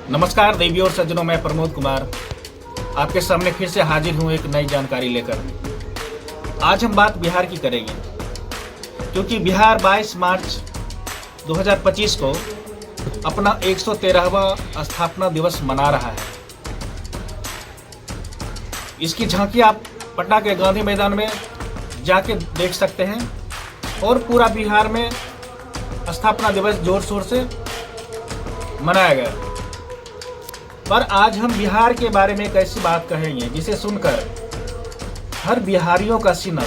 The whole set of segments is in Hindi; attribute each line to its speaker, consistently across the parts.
Speaker 1: नमस्कार देवी और सज्जनों, मैं प्रमोद कुमार आपके सामने फिर से हाजिर हूँ एक नई जानकारी लेकर। आज हम बात बिहार की करेंगे, क्योंकि बिहार 22 मार्च 2025 को अपना 113वां स्थापना दिवस मना रहा है। इसकी झांकी आप पटना के गांधी मैदान में जाके देख सकते हैं और पूरा बिहार में स्थापना दिवस जोर शोर से मनाया गया। पर आज हम बिहार के बारे में एक ऐसी बात कहेंगे जिसे सुनकर हर बिहारियों का सीना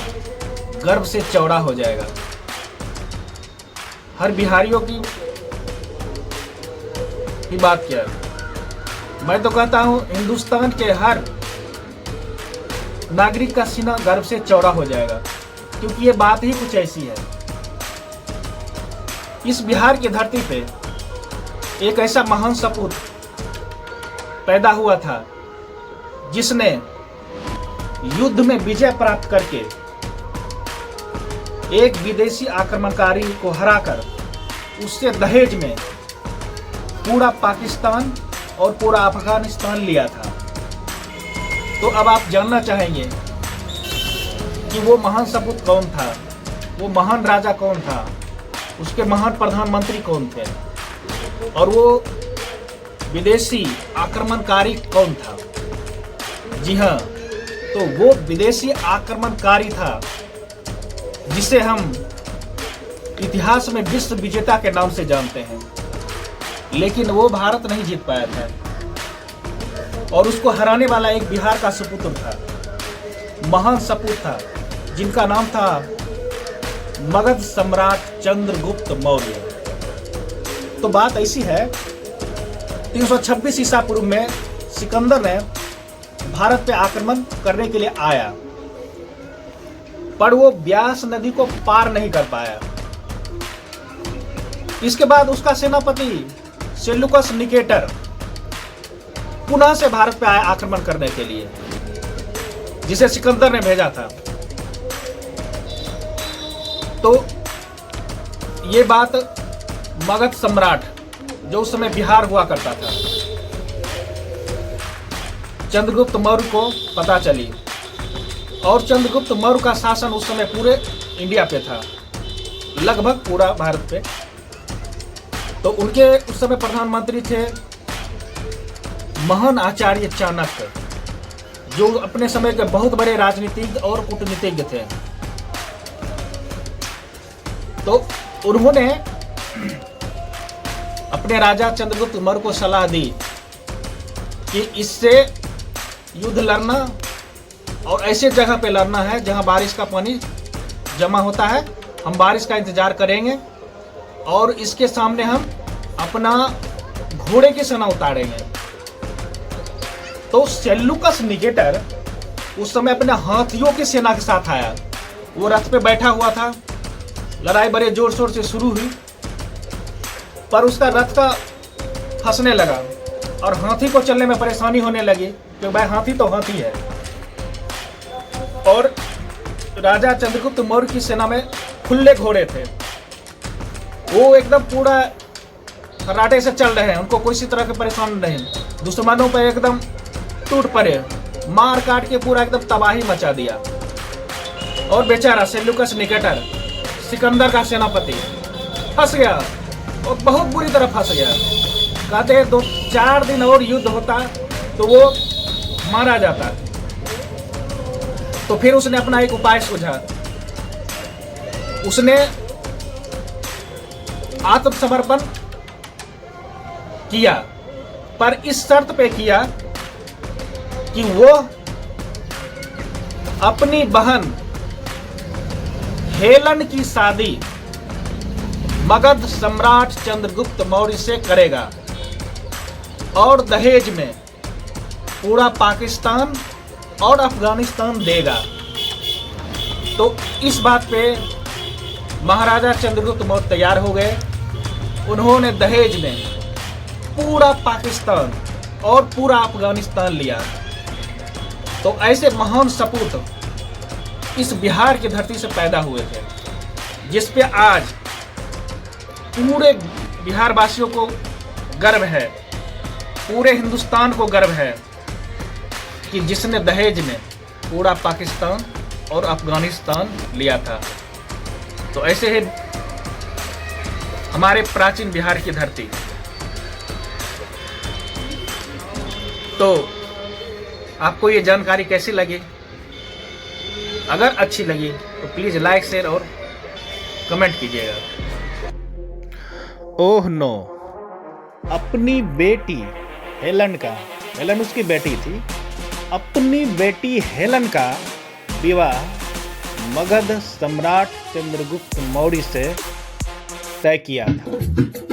Speaker 1: गर्व से चौड़ा हो जाएगा। हर बिहारियों की बात क्या है, मैं तो कहता हूं हिंदुस्तान के हर नागरिक का सीना गर्व से चौड़ा हो जाएगा, क्योंकि ये बात ही कुछ ऐसी है। इस बिहार की धरती पे एक ऐसा महान सपूत पैदा हुआ था जिसने युद्ध में विजय प्राप्त करके एक विदेशी आक्रमणकारी को हराकर उससे दहेज में पूरा पाकिस्तान और पूरा अफगानिस्तान लिया था। तो अब आप जानना चाहेंगे कि वो महान सपूत कौन था, वो महान राजा कौन था, उसके महान प्रधानमंत्री कौन थे और वो विदेशी आक्रमणकारी कौन था। जी हाँ, तो वो विदेशी आक्रमणकारी था जिसे हम इतिहास में विश्व विजेता के नाम से जानते हैं, लेकिन वो भारत नहीं जीत पाया था और उसको हराने वाला एक बिहार का सपूत था, महान सपूत था, जिनका नाम था मगध सम्राट चंद्रगुप्त मौर्य। तो बात ऐसी है, 326 ईसा पूर्व में सिकंदर ने भारत पे आक्रमण करने के लिए आया, पर वो ब्यास नदी को पार नहीं कर पाया। इसके बाद उसका सेनापति सेल्यूकस निकेटर पुनः से भारत पे आया आक्रमण करने के लिए, जिसे सिकंदर ने भेजा था। तो ये बात मगध सम्राट, जो उस समय बिहार हुआ करता था, चंद्रगुप्त मौर्य को पता चली और चंद्रगुप्त मौर्य का शासन उस समय पूरे इंडिया पे था, लगभग पूरा भारत पे। तो उनके उस समय प्रधानमंत्री थे महान आचार्य चाणक्य, जो अपने समय के बहुत बड़े राजनीतिज्ञ और कूटनीतिज्ञ थे। तो उन्होंने अपने राजा चंद्रगुप्त मौर्य को सलाह दी कि इससे युद्ध लड़ना और ऐसे जगह पे लड़ना है जहां बारिश का पानी जमा होता है। हम बारिश का इंतजार करेंगे और इसके सामने हम अपना घोड़े की सेना उतारेंगे। तो सेल्यूकस निकेटर उस समय अपने हाथियों की सेना के साथ आया। वो रथ पे बैठा हुआ था। लड़ाई बड़े जोर शोर से शुरू हुई, पर उसका रथ का फंसने लगा और हाथी को चलने में परेशानी होने लगी, क्योंकि भाई हाथी तो हाथी है। और राजा चंद्रगुप्त मौर्य की सेना में खुले घोड़े थे, वो एकदम पूरा खर्राटे से चल रहे हैं, उनको कोई सी तरह की परेशानी नहीं। दुश्मनों पर एकदम टूट पड़े, मार काट के पूरा एकदम तबाही मचा दिया। और बेचारा सेल्यूकस निकेटर, सिकंदर का सेनापति, फंस गया और बहुत बुरी तरह फंस गया। कहते हैं 2-4 दिन और युद्ध होता तो वो मारा जाता। तो फिर उसने अपना एक उपाय सूझा। उसने आत्मसमर्पण किया, पर इस शर्त पे किया कि वो अपनी बहन हेलन की शादी मगध सम्राट चंद्रगुप्त मौर्य से करेगा और दहेज में पूरा पाकिस्तान और अफगानिस्तान देगा। तो इस बात पे महाराजा चंद्रगुप्त मौर्य तैयार हो गए। उन्होंने दहेज में पूरा पाकिस्तान और पूरा अफगानिस्तान लिया। तो ऐसे महान सपूत इस बिहार की धरती से पैदा हुए थे, जिस पे आज पूरे बिहार वासियों को गर्व है पूरे हिंदुस्तान को गर्व है कि जिसने दहेज में पूरा पाकिस्तान और अफगानिस्तान लिया था। तो ऐसे ही हमारे प्राचीन बिहार की धरती। तो आपको ये जानकारी कैसी लगी? अगर अच्छी लगी तो प्लीज़ लाइक, शेयर और कमेंट कीजिएगा। ओह नो, अपनी बेटी हेलन उसकी बेटी थी, अपनी बेटी हेलन का विवाह मगध सम्राट चंद्रगुप्त मौर्य से तय किया था।